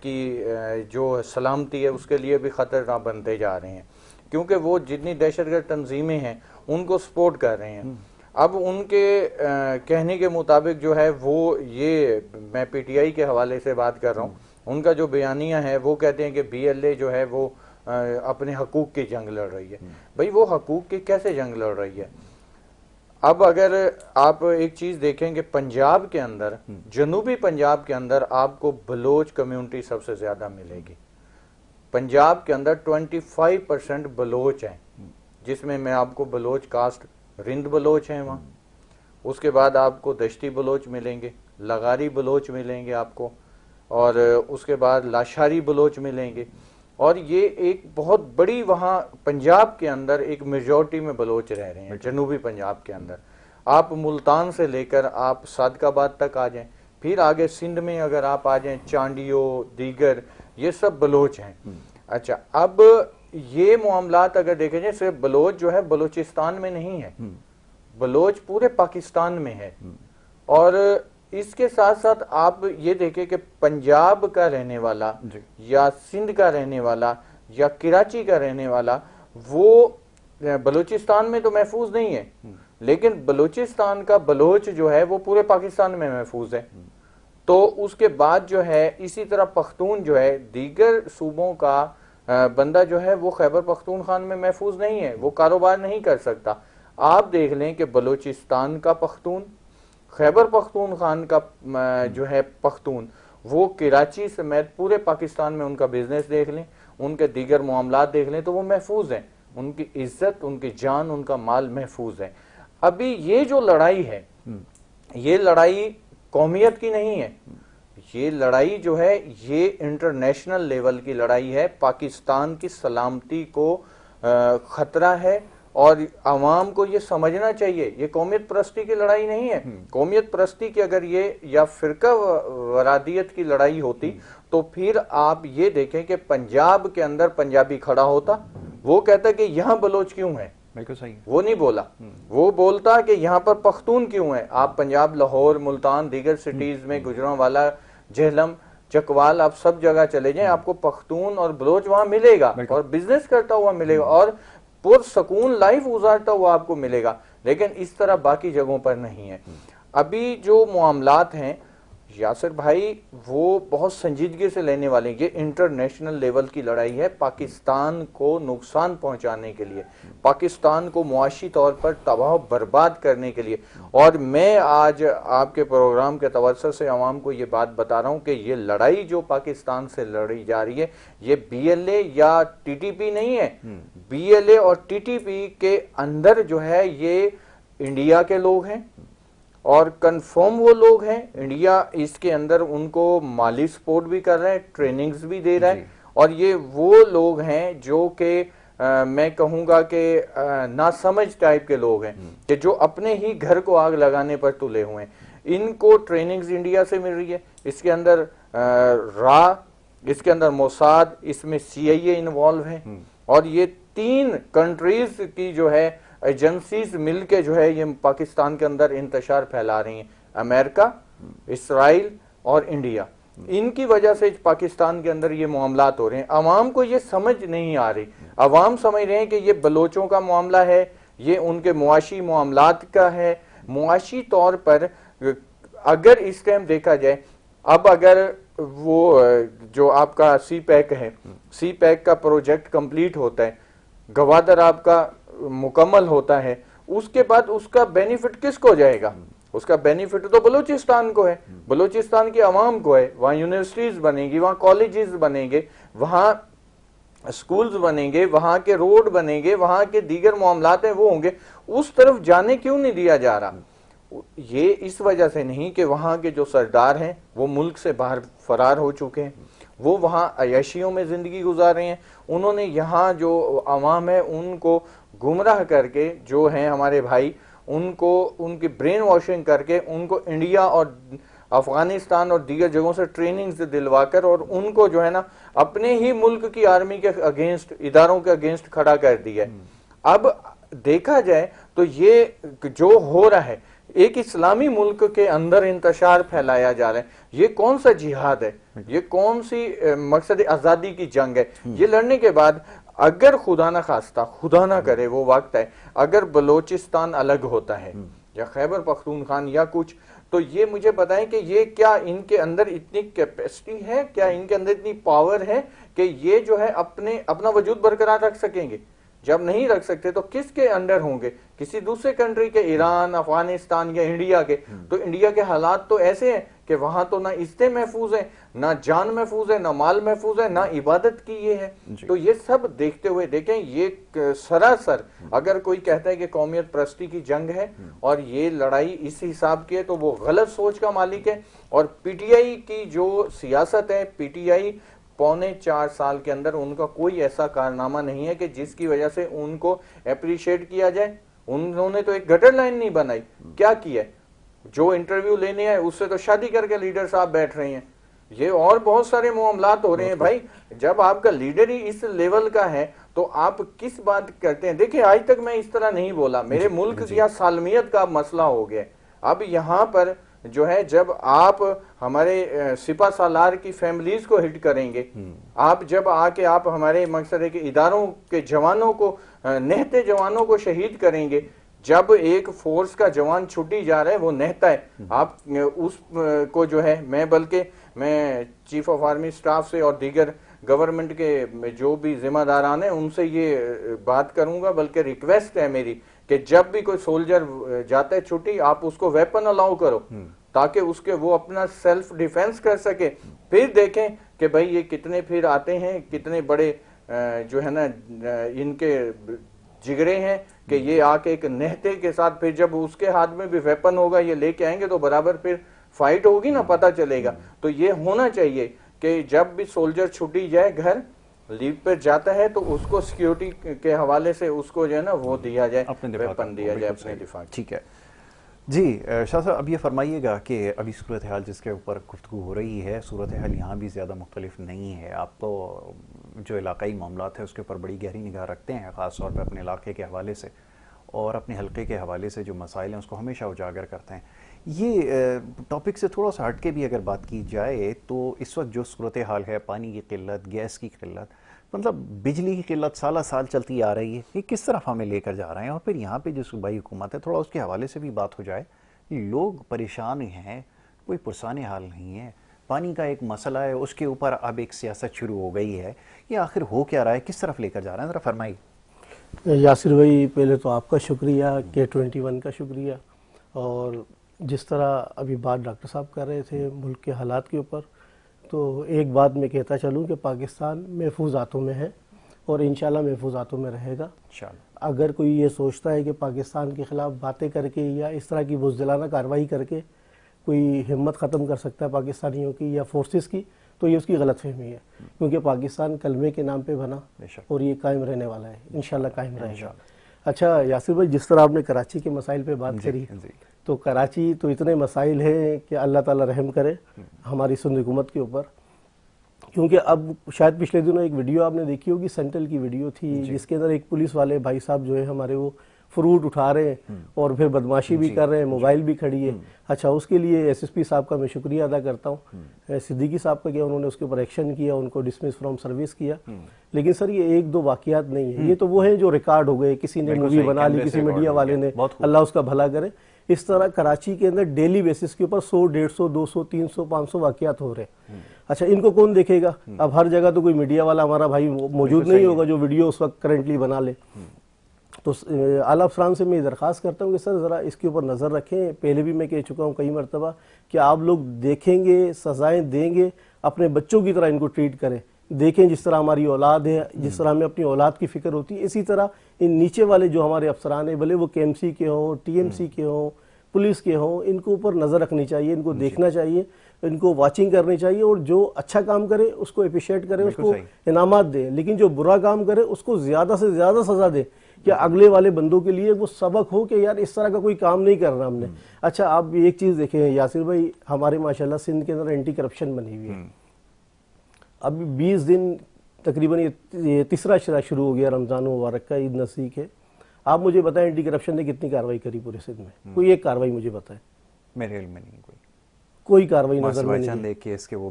کی جو سلامتی ہے اس کے لیے بھی خطرناک بنتے جا رہے ہیں، کیونکہ وہ جتنی دہشت گرد تنظیمیں ہیں ان کو سپورٹ کر رہے ہیں۔ اب ان کے کہنے کے مطابق جو ہے وہ یہ، میں پی ٹی آئی کے حوالے سے بات کر رہا ہوں، ان کا جو بیانیہ ہے وہ کہتے ہیں کہ بی ایل اے جو ہے وہ اپنے حقوق کی جنگ لڑ رہی ہے۔ بھئی وہ حقوق کی کیسے جنگ لڑ رہی ہے؟ اب اگر آپ ایک چیز دیکھیں کہ پنجاب کے اندر، جنوبی پنجاب کے اندر آپ کو بلوچ کمیونٹی سب سے زیادہ ملے گی۔ پنجاب کے اندر 25% بلوچ ہیں، جس میں آپ کو بلوچ کاسٹ رند بلوچ ہیں وہاں، اس کے بعد آپ کو دشتی بلوچ ملیں گے، لغاری بلوچ ملیں گے آپ کو، اور اس کے بعد لاشاری بلوچ ملیں گے، اور یہ ایک بہت بڑی وہاں پنجاب کے اندر ایک میجورٹی میں بلوچ رہ رہے ہیں جنوبی پنجاب کے اندر۔ آپ ملتان سے لے کر آپ صادق آباد تک آ جائیں، پھر آگے سندھ میں اگر آپ آ جائیں، چانڈیو دیگر، یہ سب بلوچ ہیں۔ اچھا، اب یہ معاملات اگر دیکھیں جائیں، صرف بلوچ جو ہے بلوچستان میں نہیں ہے، بلوچ پورے پاکستان میں ہے، اور اس کے ساتھ ساتھ آپ یہ دیکھیں کہ پنجاب کا رہنے والا یا سندھ کا رہنے والا یا کراچی کا رہنے والا وہ بلوچستان میں تو محفوظ نہیں ہے، لیکن بلوچستان کا بلوچ جو ہے وہ پورے پاکستان میں محفوظ ہے۔ تو اس کے بعد جو ہے اسی طرح پختون جو ہے دیگر صوبوں کا بندہ جو ہے وہ خیبر پختونخوا میں محفوظ نہیں ہے، وہ کاروبار نہیں کر سکتا۔ آپ دیکھ لیں کہ بلوچستان کا پختون، خیبر پختونخوا کا جو ہے پختون، وہ کراچی سمیت پورے پاکستان میں ان کا بزنس دیکھ لیں، ان کے دیگر معاملات دیکھ لیں تو وہ محفوظ ہیں، ان کی عزت، ان کی جان، ان کا مال محفوظ ہے۔ ابھی یہ جو لڑائی ہے، یہ لڑائی قومیت کی نہیں ہے، یہ لڑائی جو ہے یہ انٹرنیشنل لیول کی لڑائی ہے، پاکستان کی سلامتی کو خطرہ ہے، اور عوام کو یہ سمجھنا چاہیے یہ قومیت پرستی کی لڑائی نہیں ہے۔ قومیت پرستی کی اگر یہ یا فرقہ ورادیت کی لڑائی ہوتی تو پھر آپ یہ دیکھیں کہ پنجاب کے اندر پنجابی کھڑا ہوتا، وہ کہتا کہ یہاں بلوچ کیوں ہے، بالکل صحیح، وہ نہیں بولا، وہ بولتا کہ یہاں پر پختون کیوں ہے۔ آپ پنجاب، لاہور، ملتان، دیگر سٹیز میں، گجرانوالا، جہلم، چکوال، آپ سب جگہ چلے جائیں، آپ کو پختون اور بلوچ وہاں ملے گا، اور بزنس کرتا ہوا ملے گا، اور پرسکون لائف گزارتا ہوا آپ کو ملے گا، لیکن اس طرح باقی جگہوں پر نہیں ہے۔ ابھی جو معاملات ہیں یاسر بھائی وہ بہت سنجیدگی سے لینے والے ہیں، یہ انٹرنیشنل لیول کی لڑائی ہے، پاکستان کو نقصان پہنچانے کے لیے، پاکستان کو معاشی طور پر تباہ و برباد کرنے کے لیے۔ اور میں آج آپ کے پروگرام کے توسط سے عوام کو یہ بات بتا رہا ہوں کہ یہ لڑائی جو پاکستان سے لڑی جا رہی ہے، یہ بی ایل اے یا ٹی ٹی پی نہیں ہے، بی ایل اے اور ٹی ٹی پی کے اندر جو ہے یہ انڈیا کے لوگ ہیں، اور کنفرم وہ لوگ ہیں، انڈیا اس کے اندر ان کو مالی سپورٹ بھی کر رہا ہے، ٹریننگز بھی دے رہا ہے، اور یہ وہ لوگ ہیں جو کہ میں کہوں گا کہ ناسمجھ ٹائپ کے لوگ ہیں، کہ جو اپنے ہی گھر کو آگ لگانے پر تلے ہوئے ہیں۔ ان کو ٹریننگز انڈیا سے مل رہی ہے، اس کے اندر را، اس کے اندر موساد، اس میں سی آئی اے انوالو ہے، اور یہ 3 کنٹریز کی جو ہے ایجنسیز مل کے جو ہے یہ پاکستان کے اندر انتشار پھیلا رہی ہیں، امریکہ، اسرائیل اور انڈیا۔ ان کی وجہ سے پاکستان کے اندر یہ معاملات ہو رہے ہیں، عوام کو یہ سمجھ نہیں آ رہی، عوام سمجھ رہے ہیں کہ یہ بلوچوں کا معاملہ ہے، یہ ان کے معاشی معاملات کا ہے۔ معاشی طور پر اگر اس ٹائم دیکھا جائے، اب اگر وہ جو آپ کا سی پیک ہے، سی پیک کا پروجیکٹ کمپلیٹ ہوتا ہے، گوادر آپ کا مکمل ہوتا ہے، اس کے بعد اس کا بینیفٹ کس کو جائے گا؟ اس کا بینیفٹ تو بلوچستان کو ہے، بلوچستان کی عوام کو ہے، وہاں یونیورسٹیز بنیں گی، وہاں کالجز بنیں گے، وہاں سکولز بنیں گے، وہاں کے روڈ بنیں گے، وہاں کے دیگر معاملات ہیں وہ ہوں گے۔ اس طرف جانے کیوں نہیں دیا جا رہا؟ یہ اس وجہ سے نہیں کہ وہاں کے جو سردار ہیں وہ ملک سے باہر فرار ہو چکے ہیں، وہ وہاں عیاشیوں میں زندگی گزار رہے ہیں، انہوں نے یہاں جو عوام ہے ان کو گمراہ کر کے، جو ہیں ہمارے بھائی، ان کو ان کی برین واشنگ کر کے ان کو انڈیا اور افغانستان اور دیگر جگہوں سے ٹریننگز دلوا کر، اور ان کو جو ہے نا اپنے ہی ملک کی آرمی کے اگینسٹ، اداروں کے اگینسٹ کھڑا کر دیا ہے۔ اب دیکھا جائے تو یہ جو ہو رہا ہے ایک اسلامی ملک کے اندر انتشار پھیلایا جا رہا ہے. یہ کون سا جہاد ہے؟ یہ کون سی مقصد آزادی کی جنگ ہے؟ یہ لڑنے کے بعد اگر خدا نہ خواستہ، خدا نہ کرے وہ وقت ہے، اگر بلوچستان الگ ہوتا ہے یا خیبر پختونخوا یا کچھ، تو یہ مجھے بتائیں کہ یہ کیا ان کے اندر اتنی کیپیسٹی ہے، کیا ان کے اندر اتنی پاور ہے کہ یہ جو ہے اپنا وجود برقرار رکھ سکیں گے؟ جب نہیں رکھ سکتے تو کس کے انڈر ہوں گے؟ کسی دوسرے کنٹری کے، ایران، افغانستان یا انڈیا کے. تو انڈیا کے حالات تو ایسے ہیں کہ وہاں تو نہ عزتیں محفوظ ہیں، نہ جان محفوظ ہے، نہ مال محفوظ ہے، نہ عبادت کی یہ ہے. تو یہ سب دیکھتے ہوئے دیکھیں، یہ سراسر اگر کوئی کہتا ہے کہ قومیت پرستی کی جنگ ہے اور یہ لڑائی اس حساب کی ہے تو وہ غلط سوچ کا مالک ہے. اور پی ٹی آئی کی جو سیاست ہے، پی ٹی آئی 4.25 سال کے اندر ان کا کوئی ایسا کارنامہ نہیں ہے کہ جس کی وجہ سے ان کو اپریشیٹ کیا جائے. انہوں نے تو ایک گٹر لائن نہیں بنائی. کیا کیا ہے؟ جو انٹرویو لینے آئے اس سے تو شادی کر کے لیڈر صاحب بیٹھ رہے ہیں. یہ اور بہت سارے معاملات ہو رہے ہیں. بھائی جب آپ کا لیڈر ہی اس لیول کا ہے تو آپ کس بات کرتے ہیں؟ دیکھیں آج تک میں اس طرح نہیں بولا. میرے ملک یا سالمیت کا مسئلہ ہو گیا. اب یہاں پر جو ہے جب آپ ہمارے سپہ سالار کی فیملیز کو ہٹ کریں گے، آپ جب آ کے آپ ہمارے مقصد ہے کہ اداروں کے جوانوں کو، نہتے جوانوں کو شہید کریں گے، جب ایک فورس کا جوان چھٹی جا رہا ہے وہ نہتا ہے، آپ اس کو جو ہے میں چیف آف آرمی سٹاف سے اور دیگر گورنمنٹ کے جو بھی ذمہ داران ہیں ان سے یہ بات کروں گا، بلکہ ریکویسٹ ہے میری کہ جب بھی کوئی سولجر جاتا ہے چھٹی، آپ اس کو ویپن الاؤ کرو تاکہ اس کے وہ اپنا سیلف ڈیفense کر سکے. پھر دیکھیں کہ بھائی یہ کتنے پھر آتے ہیں، کتنے بڑے جو ہے نا ان کے جگرے ہیں کہ یہ آ کے ایک نہتے کے ساتھ، پھر جب اس کے ہاتھ میں بھی ویپن ہوگا یہ لے کے آئیں گے تو برابر پھر فائٹ ہوگی نا، پتہ چلے گا. تو یہ ہونا چاہیے کہ جب بھی سولجر چھٹی جائے، گھر لیو پہ جاتا ہے، تو اس کو سیکیورٹی کے حوالے سے اس کو جو ہے نا وہ دیا جائے، ویپن دیا جائے اپنے دفاع. ٹھیک ہے جی. شاہ صاحب اب یہ فرمائیے گا کہ ابھی صورتحال جس کے اوپر گفتگو ہو رہی ہے، صورتحال یہاں بھی زیادہ مختلف نہیں ہے. آپ تو جو علاقائی معاملات ہیں اس کے اوپر بڑی گہری نگاہ رکھتے ہیں، خاص طور پہ اپنے علاقے کے حوالے سے اور اپنے حلقے کے حوالے سے جو مسائل ہیں اس کو ہمیشہ اجاگر کرتے ہیں. یہ ٹاپک سے تھوڑا سا ہٹ کے بھی اگر بات کی جائے تو اس وقت جو صورتحال ہے، پانی کی قلت، گیس کی قلت، مطلب بجلی کی قلت سالہ سال چلتی آ رہی ہے، یہ کس طرف ہمیں لے کر جا رہے ہیں؟ اور پھر یہاں پہ جو صوبائی حکومت ہے تھوڑا اس کے حوالے سے بھی بات ہو جائے. لوگ پریشان ہیں، کوئی پرسان حال نہیں ہے. پانی کا ایک مسئلہ ہے، اس کے اوپر اب ایک سیاست شروع ہو گئی ہے. یہ آخر ہو کیا رہا ہے، کس طرف لے کر جا رہے ہیں؟ ذرا فرمائیے. یاسر بھائی پہلے تو آپ کا شکریہ، K21 کا شکریہ. اور جس طرح ابھی بات ڈاکٹر صاحب کر رہے تھے ملک کے حالات کے اوپر، تو ایک بات میں کہتا چلوں کہ پاکستان محفوظ ہاتھوں میں ہے اور انشاءاللہ محفوظ ہاتھوں میں رہے گا. اگر کوئی یہ سوچتا ہے کہ پاکستان کے خلاف باتیں کر کے یا اس طرح کی بزدلانہ کارروائی کر کے کوئی ہمت ختم کر سکتا ہے پاکستانیوں کی یا فورسز کی، تو یہ اس کی غلط فہمی ہے. کیونکہ پاکستان کلمے کے نام پہ بنا اور یہ قائم رہنے والا ہے، انشاءاللہ قائم رہے گا. اچھا یاسر بھائی، جس طرح آپ نے کراچی کے مسائل پہ بات کری، تو کراچی تو اتنے مسائل ہیں کہ اللہ تعالیٰ رحم کرے ہماری سندھ حکومت کے اوپر. کیونکہ اب شاید پچھلے دنوں ایک ویڈیو آپ نے دیکھی ہوگی، سینٹرل کی ویڈیو تھی، جس کے اندر ایک پولیس والے بھائی صاحب جو ہے ہمارے، وہ فروٹ اٹھا رہے ہیں اور پھر بدماشی بھی کر رہے ہیں، موبائل بھی کھڑی ہے. اچھا، اس کے لیے ایس ایس پی صاحب کا میں شکریہ ادا کرتا ہوں، صدیقی صاحب کا، کہ انہوں نے اس کے اوپر ایکشن کیا، ان کو ڈسمس فرام سروس کیا. لیکن سر یہ ایک دو واقعات نہیں ہیں، یہ تو وہ ہیں جو ریکارڈ ہو گئے، کسی نے مووی بنا لی، کسی میڈیا والے نے، اللہ اس کا بھلا کرے. اس طرح کراچی کے اندر ڈیلی بیسس کے اوپر 100 150 200 300 500 واقعات ہو رہے ہیں. اچھا، ان کو کون دیکھے گا؟ اب ہر جگہ تو کوئی میڈیا والا ہمارا بھائی موجود نہیں ہوگا جو ویڈیو اس وقت کرنٹلی بنا لے. تو اعلیٰ افسران سے میں درخواست کرتا ہوں کہ سر ذرا اس کے اوپر نظر رکھیں. پہلے بھی میں کہہ چکا ہوں کئی مرتبہ کہ آپ لوگ دیکھیں گے، سزائیں دیں گے، اپنے بچوں کی طرح ان کو ٹریٹ کریں. دیکھیں جس طرح ہماری اولاد ہے، جس طرح ہمیں اپنی اولاد کی فکر ہوتی ہے، اسی طرح ان نیچے والے جو ہمارے افسران ہیں، بھلے وہ KMC کے ہوں، TMC کے ہوں، پولیس کے ہوں، ان کو اوپر نظر رکھنی چاہیے، ان کو دیکھنا چاہیے، ان کو واچنگ کرنی چاہیے، اور جو اچھا کام کرے اس کو اپریشیٹ کرے، اس کو انعامات دیں. لیکن جو برا کام کرے اس کو زیادہ سے زیادہ سزا دیں کہ اگلے والے بندوں کے لیے وہ سبق ہو کہ یار اس طرح کا کوئی کام نہیں کرنا ہم نے. اچھا، آپ ایک چیز دیکھیں یاسر بھائی، ہمارے ماشاءاللہ سندھ کے اندر اینٹی کرپشن بنی ہوئی ہے. ابھی 20 دن تقریباً یہ تیسرا شروع ہو گیا رمضان مبارک کا، عید نزدیک ہے. آپ مجھے بتائیں اینٹی کرپشن نے کتنی کاروائی کری پورے سندھ میں؟ کوئی ایک کاروائی مجھے بتائیں. میرے علم میں نہیں کوئی کاروائی نظر میں نہیں,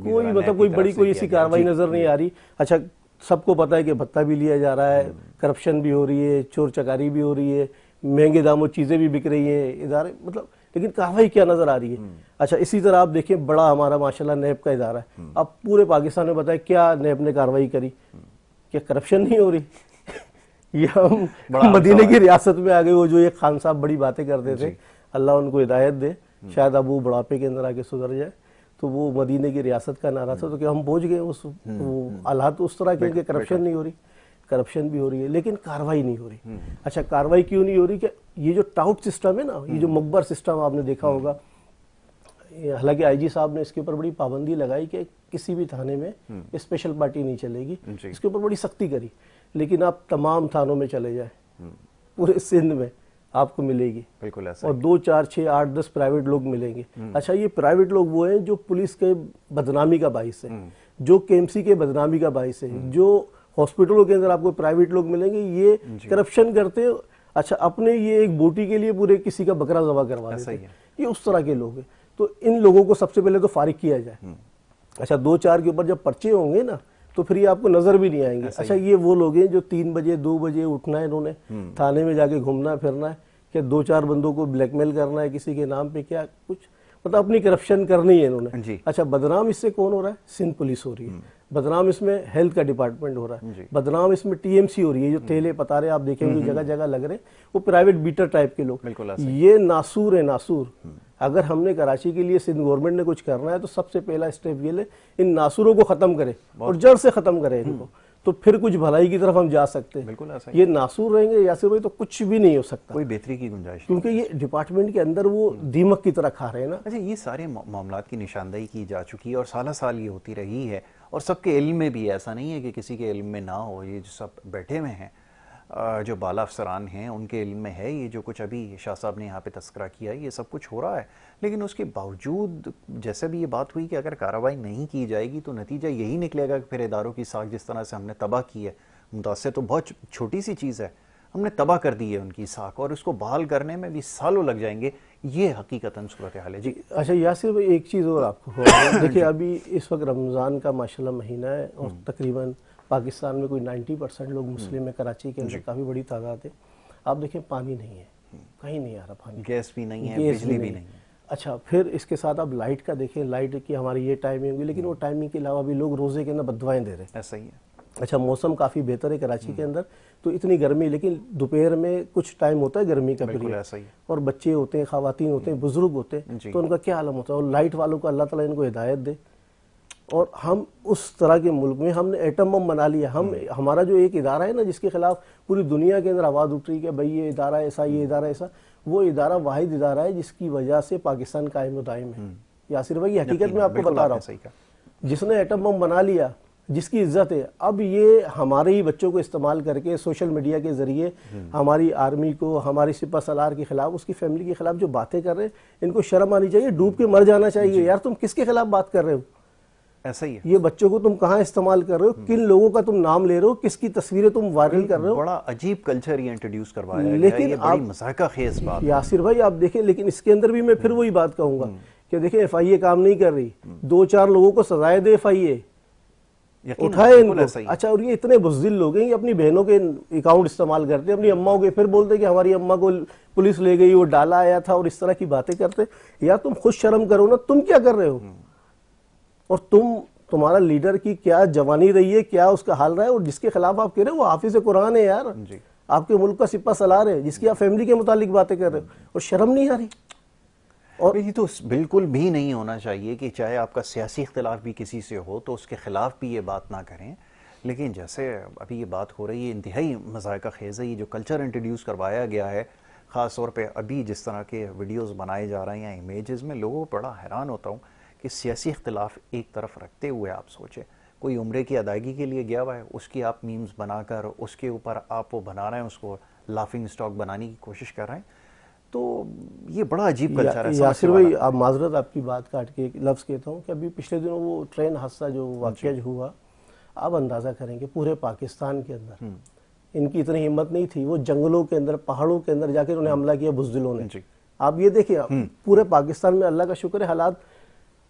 کوئی مطلب کوئی بڑی کوئی ایسی کاروائی نظر نہیں آ رہی. اچھا سب کو پتا ہے کہ بھتہ بھی لیا جا رہا ہے, کرپشن بھی ہو رہی ہے, چور چکاری بھی ہو رہی ہے, مہنگے داموں چیزیں بھی بک رہی ہیں ادارے, مطلب لیکن کاروائی کیا نظر آ رہی ہے؟ اچھا اسی طرح آپ دیکھیں بڑا ہمارا ماشاءاللہ نیب کا ادارہ ہے, اب پورے پاکستان میں بتائیں کیا نیب نے کاروائی کری؟ کیا کرپشن نہیں ہو رہی؟ یہ ہم مدینے کی ریاست میں آگئے, وہ جو یہ خان صاحب بڑی باتیں کرتے تھے, اللہ ان کو ہدایت دے, شاید اب وہ بڑھاپے کے اندر آگے سدھر جائے, تو وہ مدینے کی ریاست کا نعرہ تھا, تو کہ ہم پہنچ گئے اس حالات اس طرح کے کہ کرپشن نہیں ہو رہی, کرپشن بھی ہو رہی ہے لیکن کاروائی نہیں ہو رہی. اچھا کاروائی کیوں نہیں ہو رہی؟ کہ یہ جو ٹاؤٹ سسٹم ہے نا, یہ جو مقبر سسٹم آپ نے دیکھا ہوگا, حالانکہ آئی جی صاحب نے اس کے اوپر بڑی پابندی لگائی کہ کسی بھی تھانے میں اسپیشل پارٹی نہیں چلے گی, اس کے اوپر بڑی سختی کری, لیکن آپ تمام تھانوں میں چلے جائیں پورے سندھ میں آپ کو ملے گی, بالکل ایسا, اور 2 4 6 8 10 پرائیویٹ لوگ ملیں گے. اچھا یہ پرائیویٹ لوگ وہ ہیں جو پولیس کے بدنامی کا باعث ہے, جو کے ایم سی کے بدنامی کا باعث ہے, جو ہاسپٹلوں کے اندر آپ کو پرائیویٹ لوگ ملیں گے یہ کرپشن کرتے. اچھا اپنے یہ ایک بوٹی کے لیے پورے کسی کا بکرا ذبح کروا دیتے ہیں, یہ اس طرح کے لوگ ہیں. تو ان لوگوں کو سب سے پہلے تو فارغ کیا جائے. اچھا 2 4 کے اوپر جب پرچے ہوں گے نا تو پھر یہ آپ کو نظر بھی نہیں آئیں گے. اچھا یہ وہ لوگ ہیں جو 3 بجے 2 بجے اٹھنا ہے, انہوں نے تھانے میں جا کے گھومنا پھرنا ہے, کہ 2 4 بندوں کو بلیک میل کرنا ہے کسی کے نام پہ, کیا کچھ مطلب اپنی کرپشن کرنی ہے انہوں نے. اچھا بدنام اس سے کون ہو رہا ہے؟ سندھ پولیس ہو رہی ہے, بدنام اس میں ہیلتھ کا ڈپارٹمنٹ ہو رہا ہے, بدنام اس میں ٹی ایم سی ہو رہی ہے, جو تھیلے پتارے آپ دیکھیں گے جگہ جگہ لگ رہے ہیں, وہ پرائیویٹ بیٹر ٹائپ کے لوگ. یہ ناسور ہے, ناسور. اگر ہم نے کراچی کے لیے سندھ گورنمنٹ نے کچھ کرنا ہے تو سب سے پہلا اسٹیپ یہ لے ان ناسوروں کو ختم کرے اور جڑ سے ختم کرے ان کو, تو پھر کچھ بھلائی کی طرف ہم جا سکتے ہیں. یہ ناسور رہیں گے یاسر بھائی تو کچھ بھی نہیں ہو سکتا, کوئی بہتری کی گنجائش, کیونکہ یہ ڈپارٹمنٹ کے اندر وہ دیمک کی طرح کھا رہے ہیں نا. اچھا یہ سارے معاملات کی نشاندہی کی جا چکی ہے اور سالہ سال یہ ہوتی رہی ہے, اور سب کے علم میں بھی, ایسا نہیں ہے کہ کسی کے علم میں نہ ہو. یہ جو سب بیٹھے ہوئے ہیں, جو بالا افسران ہیں, ان کے علم میں ہے یہ جو کچھ ابھی شاہ صاحب نے یہاں پہ تذکرہ کیا, یہ سب کچھ ہو رہا ہے. لیکن اس کے باوجود جیسے بھی یہ بات ہوئی کہ اگر کارروائی نہیں کی جائے گی تو نتیجہ یہی نکلے گا کہ پھر اداروں کی ساکھ جس طرح سے ہم نے تباہ کی ہے, متاثر تو بہت چھوٹی سی چیز ہے, ہم نے تباہ کر دی ہے ان کی ساکھ, اور اس کو بحال کرنے میں بھی سالوں لگ جائیں گے. یہ حقیقتاً صورتحال ہے. جی اچھا یاسر بھائی ایک چیز اور آپ کو دیکھیں, ابھی اس وقت رمضان کا ماشاءاللہ مہینہ ہے, اور تقریباً پاکستان میں کوئی 90% لوگ مسلم ہیں, کراچی کے اندر کافی بڑی تعداد ہے. آپ دیکھیں پانی نہیں ہے, کہیں نہیں آ رہا پانی, گیس بھی نہیں ہے, بجلی بھی نہیں ہے. اچھا پھر اس کے ساتھ آپ لائٹ کا دیکھیں, لائٹ کی ہماری یہ ٹائمنگ ہوگی, لیکن وہ ٹائمنگ کے علاوہ بھی لوگ روزے کے اندر بددعائیں دے رہے ہیں. ایسا ہی ہے. اچھا موسم کافی بہتر ہے کراچی کے اندر, تو اتنی گرمی, لیکن دوپہر میں کچھ ٹائم ہوتا ہے گرمی کا پیریڈ, اور بچے ہوتے ہیں, خواتین ہوتے ہیں, بزرگ ہوتے ہیں, تو ان کا کیا عالم ہوتا ہے. اور لائٹ والوں کو اللہ تعالیٰ ان کو ہدایت دے. اور ہم اس طرح کے ملک میں ہم نے ایٹم بم بنا لیا. ہمارا جو ایک ادارہ ہے نا جس کے خلاف پوری دنیا کے اندر آواز اٹھ رہی کہ بھائی یہ ادارہ ایسا, یہ ادارہ ایسا, وہ ادارہ واحد ادارہ ہے جس کی وجہ سے پاکستان قائم و دائم ہے. یاسر بھائی حقیقت میں آپ کو بتا رہا ہوں, جس نے ایٹم بم بنا لیا, جس کی عزت ہے, اب یہ ہمارے ہی بچوں کو استعمال کر کے سوشل میڈیا کے ذریعے ہماری آرمی کو, ہماری سپہ سالار کے خلاف, اس کی فیملی کے خلاف جو باتیں کر رہے ہیں, ان کو شرم آنی چاہیے, ڈوب کے مر جانا چاہیے. یار تم کس کے خلاف بات کر رہے ہو؟ ایسا ہی ہے. یہ بچوں کو تم کہاں استعمال کر رہے ہو, کن لوگوں کا تم نام لے رہے ہو, کس کی تصویریں تم وائرل کر رہے ہو. بڑا عجیب کلچر یہ انٹروڈیوس کروایا گیا, لیکن یہ بڑی مضحکہ خیز بات. یاسر بھائی آپ دیکھیں, لیکن اس کے اندر بھی میں پھر وہی بات کہوں گا کہ دیکھیں ایف آئی اے کام نہیں کر رہی, 2 4 لوگوں کو سزائے دے ایف آئی اے, اٹھائے ان کو. اچھا اور یہ اتنے بزدل لوگ ہیں, یہ اپنی بہنوں کے اکاؤنٹ استعمال کرتے ہیں, اپنی اماؤں کے, پھر بولتے کہ ہماری اماں کو پولیس لے گئی, وہ ڈالا آیا تھا, اور اس طرح کی باتیں کرتے. یا تم خود شرم کرو نا, تم کیا کر رہے ہو, اور تمہارا لیڈر کی کیا جوانی رہی ہے, کیا اس کا حال رہا ہے, اور جس کے خلاف آپ کہہ رہے ہو وہ حافظ قرآن ہے یار, آپ کے ملک کا سپہ سالار ہے, جس کی آپ فیملی کے متعلق باتیں کر رہے ہو, اور شرم نہیں آ رہی. اور یہ تو بالکل بھی نہیں ہونا چاہیے کہ چاہے آپ کا سیاسی اختلاف بھی کسی سے ہو تو اس کے خلاف بھی یہ بات نہ کریں. لیکن جیسے ابھی یہ بات ہو رہی ہے, انتہائی مذائقہ خیز ہے. یہ جو کلچر انٹروڈیوس کروایا گیا ہے, خاص طور پہ ابھی جس طرح کے ویڈیوز بنائے جا رہے ہیں امیجز میں, لوگوں کو بڑا حیران ہوتا ہوں کہ سیاسی اختلاف ایک طرف رکھتے ہوئے آپ سوچیں, کوئی عمرے کی ادائیگی کے لیے گیا ہوا ہے, اس کی آپ میمز بنا کر اس کے اوپر آپ وہ بنا رہے ہیں, اس کو لافنگ اسٹاک بنانے کی کوشش کر رہے ہیں. تو یہ بڑا عجیب کلچر ہے. یاسر بھائی آپ معذرت آپ کی بات کاٹ کے ایک لفظ کہتا ہوں کہ ابھی پچھلے دنوں وہ ٹرین حادثہ جو واقعہ جو ہوا, آپ اندازہ کریں کہ پورے پاکستان کے اندر ان کی اتنی ہمت نہیں تھی، وہ جنگلوں کے اندر پہاڑوں کے اندر جا کے انہیں حملہ کیا بزدلوں نے. آپ یہ دیکھیں پورے پاکستان میں اللہ کا شکر ہے حالات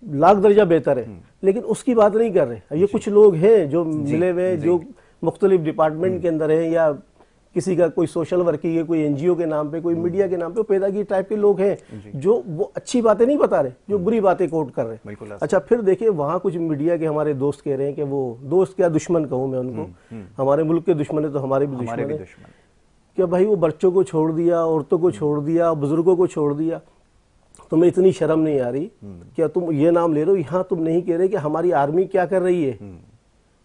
لاکھ درجہ بہتر ہے، لیکن اس کی بات نہیں کر رہے. یہ کچھ لوگ ہیں جو ملے ہوئے جو مختلف ڈپارٹمنٹ کے اندر ہیں، یا کسی کا کوئی سوشل ورکنگ ہے، کوئی این جی او کے نام پہ، کوئی میڈیا کے نام پہ پیدا کی ٹائپ کے لوگ ہیں جو وہ اچھی باتیں نہیں بتا رہے، جو بری باتیں کوٹ کر رہے ہیں. اچھا پھر دیکھیں وہاں کچھ میڈیا کے ہمارے دوست کہہ رہے ہیں کہ وہ دوست کیا دشمن کہوں میں ان کو، ہمارے ملک کے دشمن ہے تو ہمارے بھی دشمن ہے، کہ بھائی وہ بچوں کو چھوڑ دیا، عورتوں کو چھوڑ دیا، بزرگوں کو چھوڑ دیا. تمہیں اتنی شرم نہیں آ رہی کیا تم یہ نام لے رہے ہو؟ یہاں تم نہیں کہہ رہے کہ ہماری آرمی کیا کر رہی ہے،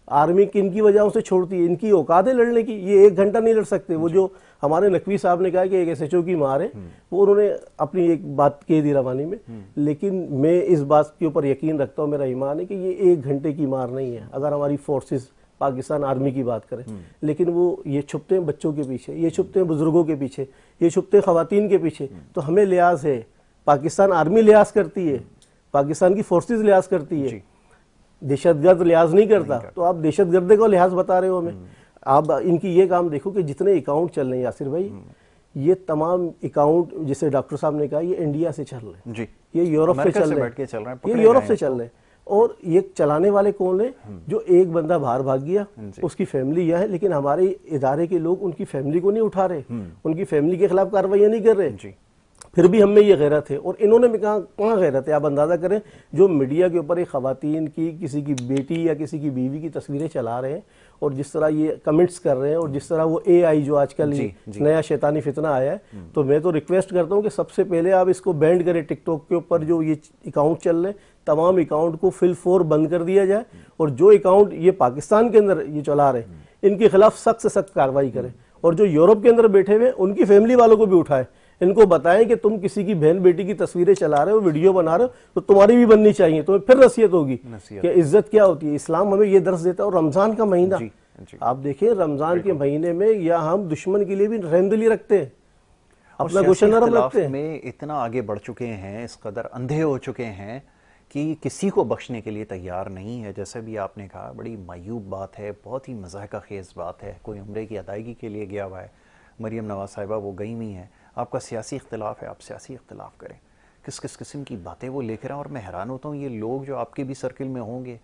آرمی کن کی وجہ سے چھوڑتی ہے، ان کی اوقات ہے لڑنے کی، یہ 1 گھنٹہ نہیں لڑ سکتے. وہ جو ہمارے نقوی صاحب نے کہا کہ ایک ایس ایچ او کی مار ہے، وہ انہوں نے اپنی ایک بات کہہ دی روانی میں، لیکن میں اس بات کے اوپر یقین رکھتا ہوں، میرا ایمان ہے کہ یہ 1 گھنٹے کی مار نہیں ہے اگر ہماری فورسز پاکستان آرمی کی بات کریں. لیکن وہ یہ چھپتے ہیں بچوں کے پیچھے، یہ چھپتے ہیں بزرگوں کے پیچھے، یہ چھپتے ہیں خواتین کے پیچھے. تو ہمیں لحاظ ہے، پاکستان آرمی لحاظ کرتی ہے، پاکستان کی فورسز لحاظ کرتی ہے، دہشت گرد لحاظ نہیں کرتا. تو آپ دہشت گردے کو لحاظ بتا رہے ہو ہمیں. آپ ان کی یہ کام دیکھو کہ جتنے اکاؤنٹ چل رہے ہیں یاسر بھائی، یہ تمام اکاؤنٹ جسے ڈاکٹر صاحب نے کہا یہ انڈیا سے چل رہے ہیں، یہ یورپ سے چل رہے ہیں، یہ یورپ سے چل رہے ہیں. اور یہ چلانے والے کون ہیں؟ جو ایک بندہ باہر بھاگ گیا، اس کی فیملی یہ ہے، لیکن ہمارے ادارے کے لوگ ان کی فیملی کو نہیں اٹھا رہے، ان کی فیملی کے خلاف کارروائیاں نہیں کر رہے. پھر بھی ہم میں یہ غیرت ہے، اور انہوں نے بھی کہاں غیرت ہے. آپ اندازہ کریں جو میڈیا کے اوپر ایک خواتین کی، کسی کی بیٹی یا کسی کی بیوی کی تصویریں چلا رہے ہیں، اور جس طرح یہ کمنٹس کر رہے ہیں، اور جس طرح وہ اے آئی جو آج کل نیا شیطانی فتنہ آیا ہے، تو میں تو ریکویسٹ کرتا ہوں کہ سب سے پہلے آپ اس کو بینڈ کریں. ٹک ٹاک کے اوپر جو یہ اکاؤنٹ چل رہے ہیں، تمام اکاؤنٹ کو فل فور بند کر دیا جائے، اور جو اکاؤنٹ یہ پاکستان کے اندر یہ چلا رہے ہیں ان کے خلاف سخت سے سخت کارروائی کریں. اور جو یورپ کے اندر بیٹھے ہوئے ان کی فیملی والوں کو بھی اٹھائیں، ان کو بتائیں کہ تم کسی کی بہن بیٹی کی تصویریں چلا رہے ہو، ویڈیو بنا رہے ہو، تو تمہاری بھی بننی چاہیے. تمہیں پھر نصیحت ہوگی کہ عزت کیا ہوتی ہے. اسلام ہمیں یہ درس دیتا ہے. اور رمضان کا مہینہ آپ دیکھیں، رمضان کے مہینے میں یا ہم دشمن کے لیے بھی رحمدلی رکھتے ہیں، اپنا گوشہ نرم رکھتے ہیں. میں اتنا آگے بڑھ چکے ہیں، اس قدر اندھے ہو چکے ہیں کہ کسی کو بخشنے کے لیے تیار نہیں ہے. جیسے بھی آپ نے کہا، بڑی معیوب بات ہے، بہت ہی مضحکہ خیز بات ہے. کوئی عمرے کی ادائیگی کے لیے گیا ہوا ہے، مریم نواز صاحبہ وہ گئی ہوئی ہیں، آپ کا سیاسی اختلاف ہے، آپ سیاسی اختلاف کریں. کس قسم کی باتیں وہ لے کر ہیں. اور میں حیران ہوتا ہوں یہ لوگ جو آپ کے بھی سرکل میں ہوں گے،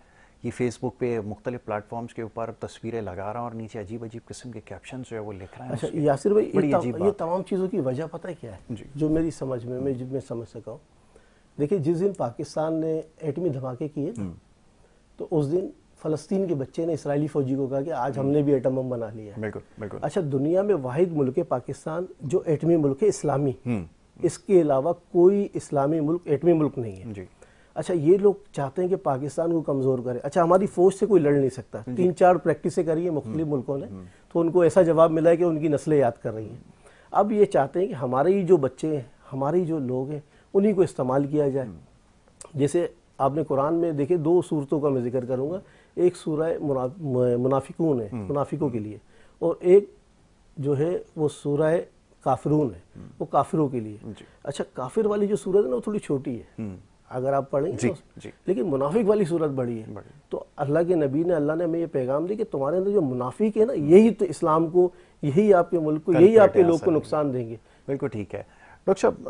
یہ فیس بک پہ مختلف پلیٹ فارمز کے اوپر تصویریں لگا رہا ہیں اور نیچے عجیب قسم کے کیپشنز جو ہے وہ لکھ رہے ہیں. اچھا یاسر بھائی، یہ تمام چیزوں کی وجہ پتہ ہے کیا ہے جو میری سمجھ میں سمجھ سکا ہوں؟ دیکھیں، جس دن پاکستان نے ایٹمی دھماکے کیے تو اس دن فلسطین کے بچے نے اسرائیلی فوجی کو کہا کہ آج ہم نے بھی ایٹم بم بنا لیا ہے. بالکل. اچھا، دنیا میں واحد ملک ہے پاکستان جو ایٹمی ملک ہے، اسلامی. اس کے علاوہ کوئی اسلامی ملک ایٹمی ملک نہیں ہے. اچھا، یہ لوگ چاہتے ہیں کہ پاکستان کو کمزور کرے. اچھا، ہماری فوج سے کوئی لڑ نہیں سکتا. 3-4 پریکٹسیں کری ہیں مختلف ملکوں نے، تو ان کو ایسا جواب ملا ہے کہ ان کی نسلیں یاد کر رہی ہیں. اب یہ چاہتے ہیں کہ ہمارے ہی جو بچے ہیں، ہمارے جو لوگ ہیں، انہی کو استعمال کیا جائے. جیسے آپ نے قرآن میں دیکھے 2 صورتوں کا میں ذکر کروں گا. ایک سورہ منافقون ہے، منافقوں کے لیے، اور ایک جو ہے وہ سورہ کافرون ہے، وہ کافروں کے لیے. اچھا، کافر والی جو سورت ہے نا وہ تھوڑی چھوٹی ہے اگر آپ پڑھیں گے، لیکن منافق والی صورت بڑی ہے. تو اللہ کے نبی نے، اللہ نے ہمیں یہ پیغام دی کہ تمہارے اندر جو منافق ہے نا، یہی تو اسلام کو، یہی آپ کے ملک کو، یہی آپ کے لوگ کو نقصان دیں گے. بالکل ٹھیک ہے ڈاکٹر صاحب.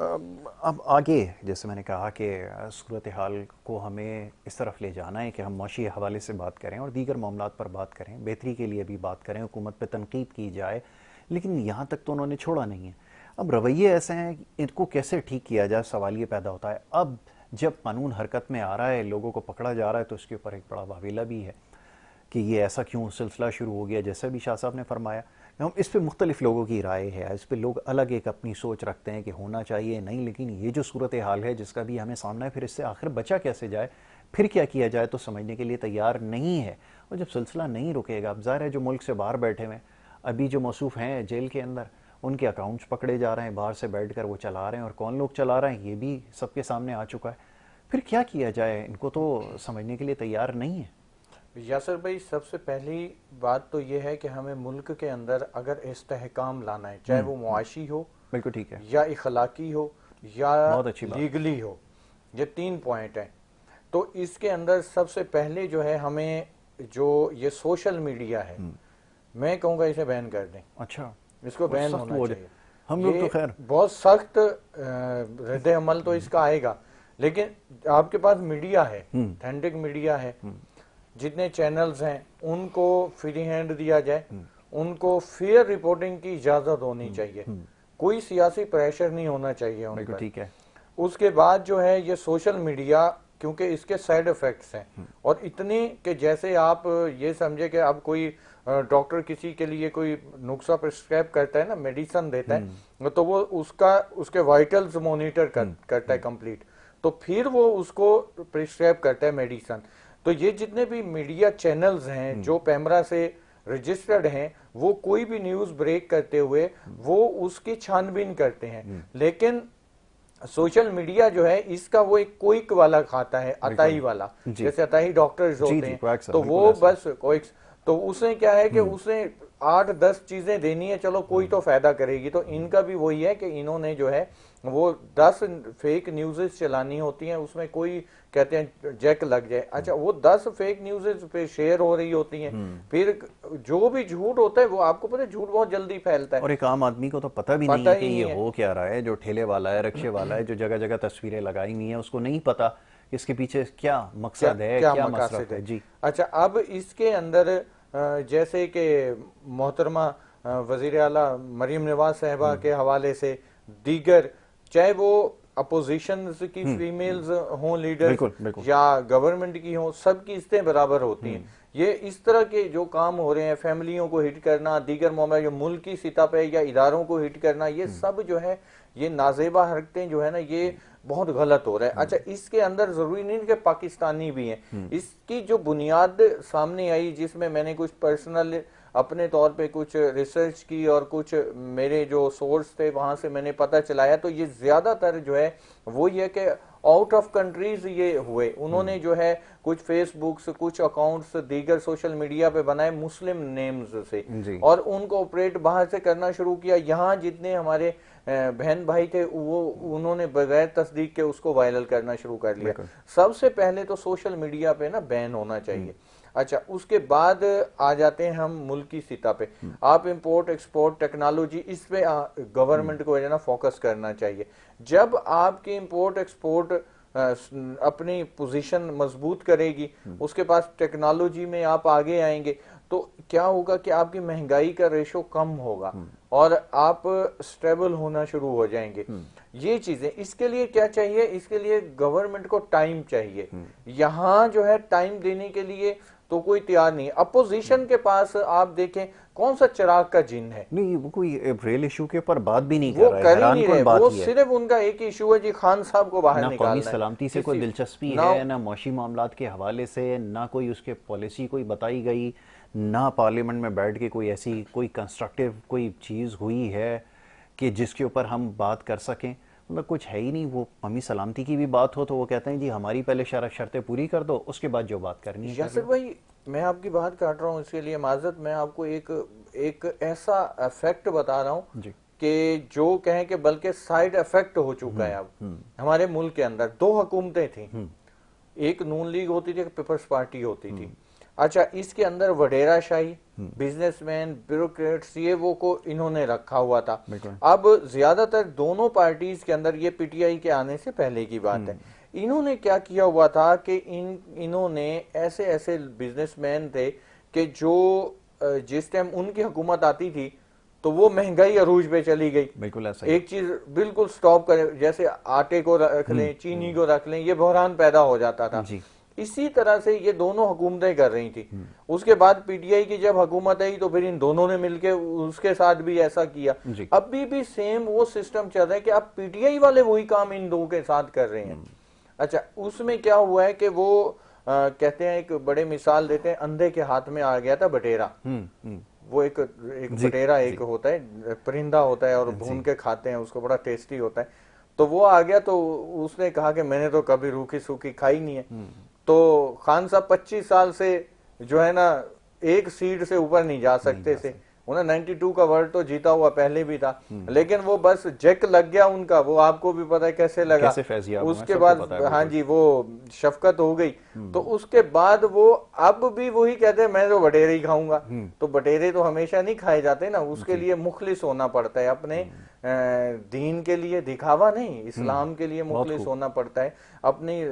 اب آگے جیسے میں نے کہا کہ صورتحال کو ہمیں اس طرف لے جانا ہے کہ ہم معاشی حوالے سے بات کریں اور دیگر معاملات پر بات کریں، بہتری کے لیے بھی بات کریں، حکومت پہ تنقید کی جائے، لیکن یہاں تک تو انہوں نے چھوڑا نہیں ہے. اب رویے ایسے ہیں، ان کو کیسے ٹھیک کیا جائے؟ سوال یہ پیدا ہوتا ہے. اب جب قانون حرکت میں آ رہا ہے، لوگوں کو پکڑا جا رہا ہے، تو اس کے اوپر ایک بڑا واویلا بھی ہے کہ یہ ایسا کیوں سلسلہ شروع ہو گیا. جیسا بھی شاہ صاحب نے فرمایا، ہم اس پہ مختلف لوگوں کی رائے ہے، اس پہ لوگ الگ ایک اپنی سوچ رکھتے ہیں کہ ہونا چاہیے نہیں، لیکن یہ جو صورتحال ہے جس کا بھی ہمیں سامنا ہے، پھر اس سے آخر بچا کیسے جائے، پھر کیا کیا جائے، تو سمجھنے کے لیے تیار نہیں ہے. اور جب سلسلہ نہیں رکے گا، اب ظاہر ہے جو ملک سے باہر بیٹھے ہوئے ابھی جو موصوف ہیں جیل کے اندر، ان کے اکاؤنٹس پکڑے جا رہے ہیں، باہر سے بیٹھ کر وہ چلا رہے ہیں، اور کون لوگ چلا رہے ہیں یہ بھی سب کے سامنے آ چکا ہے. پھر کیا کیا جائے؟ ان کو تو سمجھنے کے لیے تیار نہیں ہے. یاسر بھائی، سب سے پہلی بات تو یہ ہے کہ ہمیں ملک کے اندر اگر استحکام لانا ہے، چاہے وہ معاشی ہو، بالکل ٹھیک ہے، یا اخلاقی ہو، یا لیگلی ہو، یہ 3 پوائنٹ ہیں. تو اس کے اندر سب سے پہلے جو ہے ہمیں جو یہ سوشل میڈیا ہے، میں کہوں گا اسے بین کر دیں. اچھا, اس کو بین ہونا چاہیے. ہم لوگ تو خیر بہت سخت رد عمل تو اس کا آئے گا, لیکن آپ کے پاس میڈیا ہے, اتھینٹک میڈیا ہے, جتنے چینلز ہیں ان کو فری ہینڈ دیا جائے, ان کو فیئر رپورٹنگ کی اجازت ہونی چاہیے, کوئی سیاسی پریشر نہیں ہونا چاہیے ان پر. ٹھیک ہے. اس کے بعد جو ہے یہ سوشل میڈیا, کیونکہ اس کے سائیڈ ایفیکٹس ہیں اور اتنے کہ جیسے آپ یہ سمجھے کہ اب کوئی ڈاکٹر کسی کے لیے کوئی نسخہ پرسکرائب کرتا ہے نا, میڈیسن دیتا ہے, تو وہ اس کے وائٹلز مانیٹر کرتا ہے کمپلیٹ, تو پھر وہ اس کو پرسکرائب کرتا ہے میڈیسن. تو یہ جتنے بھی میڈیا چینلز ہیں جو پیمرا سے رجسٹرڈ ہیں, وہ کوئی بھی نیوز بریک کرتے ہوئے وہ اس کی چھان بین کرتے ہیں. لیکن سوشل میڈیا جو ہے اس کا وہ ایک کوئک والا کھاتا ہے, عطائی والا, جیسے عطائی ڈاکٹرز ہوتے ہیں, تو وہ بس کوئکس, تو اس نے کیا ہے کہ اس نے 8-10 چیزیں دینی ہے, چلو کوئی تو فائدہ کرے گی. تو ان کا بھی وہی ہے کہ انہوں نے جو ہے وہ 10 فیک نیوزز چلانی ہوتی ہیں, اس میں کوئی کہتے ہیں جیک لگ جائے. اچھا, وہ 10 فیک نیوزز پہ شیئر ہو رہی ہوتی ہیں, پھر جو بھی جھوٹ ہوتا ہے وہ آپ کو پتہ ہے جھوٹ بہت جلدی پھیلتا ہے, اور ایک عام آدمی کو تو پتہ بھی نہیں ہے کہ یہ ہو کیا رہا ہے. جو ٹھیلے والا ہے, رکشے والا ہے, جو جگہ جگہ تصویریں لگائی ہوئی ہیں, اس کو نہیں پتا اس کے پیچھے کیا مقصد ہے, کیا مصرف ہے. جی اچھا, اب اس کے اندر جیسے کہ محترمہ وزیر اعلیٰ مریم نواز صاحبہ کے حوالے سے دیگر, چاہے وہ اپوزیشن کی فیمیلز ہوں لیڈر یا گورنمنٹ کی ہوں, سب کی عزتیں برابر ہوتی ہیں. یہ اس طرح کے جو کام ہو رہے ہیں, فیملیوں کو ہٹ کرنا, دیگر معاملہ جو ملکی سطح پہ یا اداروں کو ہٹ کرنا, یہ سب جو ہے یہ نازیبہ حرکتیں جو ہے نا, یہ بہت غلط ہو رہا ہے. اچھا, اس کے اندر ضروری نہیں کہ پاکستانی بھی ہیں. اس کی جو بنیاد سامنے آئی, جس میں نے کچھ پرسنل اپنے طور پہ کچھ ریسرچ کی اور کچھ میرے جو سورس تھے وہاں سے میں نے پتہ چلایا, تو یہ زیادہ تر جو ہے وہ یہ کہ آؤٹ آف کنٹریز یہ ہوئے. انہوں نے جو ہے کچھ فیس بکس, کچھ اکاؤنٹس دیگر سوشل میڈیا پہ بنائے مسلم نیمز سے, اور ان کو آپریٹ باہر سے کرنا شروع کیا. یہاں جتنے ہمارے بہن بھائی تھے وہ انہوں نے بغیر تصدیق کے اس کو وائرل کرنا شروع کر لیا. سب سے پہلے تو سوشل میڈیا پہ نا بین ہونا چاہیے. اچھا, اس کے بعد آ جاتے ہیں ہم ملکی سطح پہ. آپ امپورٹ ایکسپورٹ ٹیکنالوجی, اس پہ گورنمنٹ کو جو ہے نا فوکس کرنا چاہیے. جب آپ کی امپورٹ ایکسپورٹ اپنی پوزیشن مضبوط کرے گی, اس کے پاس ٹیکنالوجی میں آپ آگے آئیں گے, تو کیا ہوگا کہ آپ کی مہنگائی کا ریشو کم ہوگا اور آپ سٹیبل ہونا شروع ہو جائیں گے. یہ چیزیں, اس کے لیے کیا چاہیے, اس کے لیے گورنمنٹ کو ٹائم چاہیے. یہاں جو ہے ٹائم دینے کے لیے تو کوئی تیار نہیں. اپوزیشن کے پاس آپ دیکھیں کون سا چراغ کا جن ہے, نہیں, وہ کوئی ریل ایشو کے اوپر بات بھی نہیں وہ کر رہے ہی نہیں رہے. وہ صرف ان کا ایک ایشو ہے جی, خان صاحب کو باہر نکالنا ہے. نہ قومی سلامتی سے کوئی دلچسپی ہے, نہ معاشی معاملات کے حوالے سے, نہ کوئی اس کے پالیسی کوئی بتائی گئی, نہ پارلیمنٹ میں بیٹھ کے کوئی ایسی کوئی کنسٹرکٹیو کوئی چیز ہوئی ہے کہ جس کے اوپر ہم بات کر سکیں. مطلب کچھ ہے ہی نہیں. وہ قومی سلامتی کی بھی بات ہو تو وہ کہتے ہیں جی ہماری پہلے شرطیں پوری کر دو, اس کے بعد جو بات کرنی ہے. یاسر بھائی, میں آپ کی بات کاٹ رہا ہوں, اس کے لیے معذرت. میں آپ کو ایک ایسا ایفیکٹ بتا رہا ہوں کہ جو کہیں کہ بلکہ سائیڈ ایفیکٹ ہو چکا ہے اب ہمارے ملک کے اندر. 2 حکومتیں تھیں, ایک نون لیگ ہوتی تھی, ایک پیپلز پارٹی ہوتی تھی. اچھا, اس کے اندر وڈیرا شاہی, بزنس مین, بیوروکریٹس, یہ وہ کو انہوں نے رکھا ہوا تھا. اب زیادہ تر دونوں پارٹیز کے اندر, یہ پی ٹی آئی کے آنے سے پہلے کی بات ہے, انہوں نے کیا کیا ہوا تھا کہ انہوں نے ایسے بزنس مین تھے کہ جو جس ٹائم ان کی حکومت آتی تھی تو وہ مہنگائی عروج پہ چلی گئی. بالکل ایک چیز بالکل سٹاپ کرے, جیسے آٹے کو رکھ لیں, چینی کو رکھ لیں, یہ بحران پیدا ہو جاتا تھا. اسی طرح سے یہ دونوں حکومتیں کر رہی تھی. اس کے بعد پی ٹی آئی کی جب حکومت آئی تو پھر ان دونوں نے مل کے اس کے ساتھ بھی ایسا کیا. ابھی بھی سیم وہ سسٹم چل رہا ہے کہ اب پی ٹی آئی والے وہی کام ان دو کے ساتھ کر رہے ہیں. اچھا, اس میں کیا ہوا ہے کہ وہ کہتے ہیں, ایک بڑے مثال دیتے ہیں, اندھے کے ہاتھ میں آ گیا تھا بٹیرا. وہ ایک بٹیرا ایک ہوتا ہے, پرندہ ہوتا ہے, اور بھون کے کھاتے ہیں اس کو, بڑا ٹیسٹی ہوتا ہے. تو وہ آ گیا تو اس نے کہا کہ میں نے تو کبھی روکھی سوکھی کھائی نہیں ہے. تو خان صاحب 25 سال سے جو ہے نا ایک سیٹ سے اوپر نہیں جا سکتے تھے, انہیں 92 کا ورلڈ تو جیتا ہوا پہلے بھی تھا، لیکن وہ بس جیک لگ گیا ان کا، وہ آپ کو بھی پتا ہے کیسے لگا، اس کے بعد ہاں جی وہ شفقت ہو گئی، تو اس کے بعد وہ اب بھی وہی کہتے ہیں میں تو بٹیرے ہی کھاؤں گا. تو بٹیرے تو ہمیشہ نہیں کھائے جاتے نا، اس کے لیے مخلص ہونا پڑتا ہے، اپنے دین کے لیے دکھاوا نہیں، اسلام کے لیے مخلص ہونا پڑتا ہے، اپنی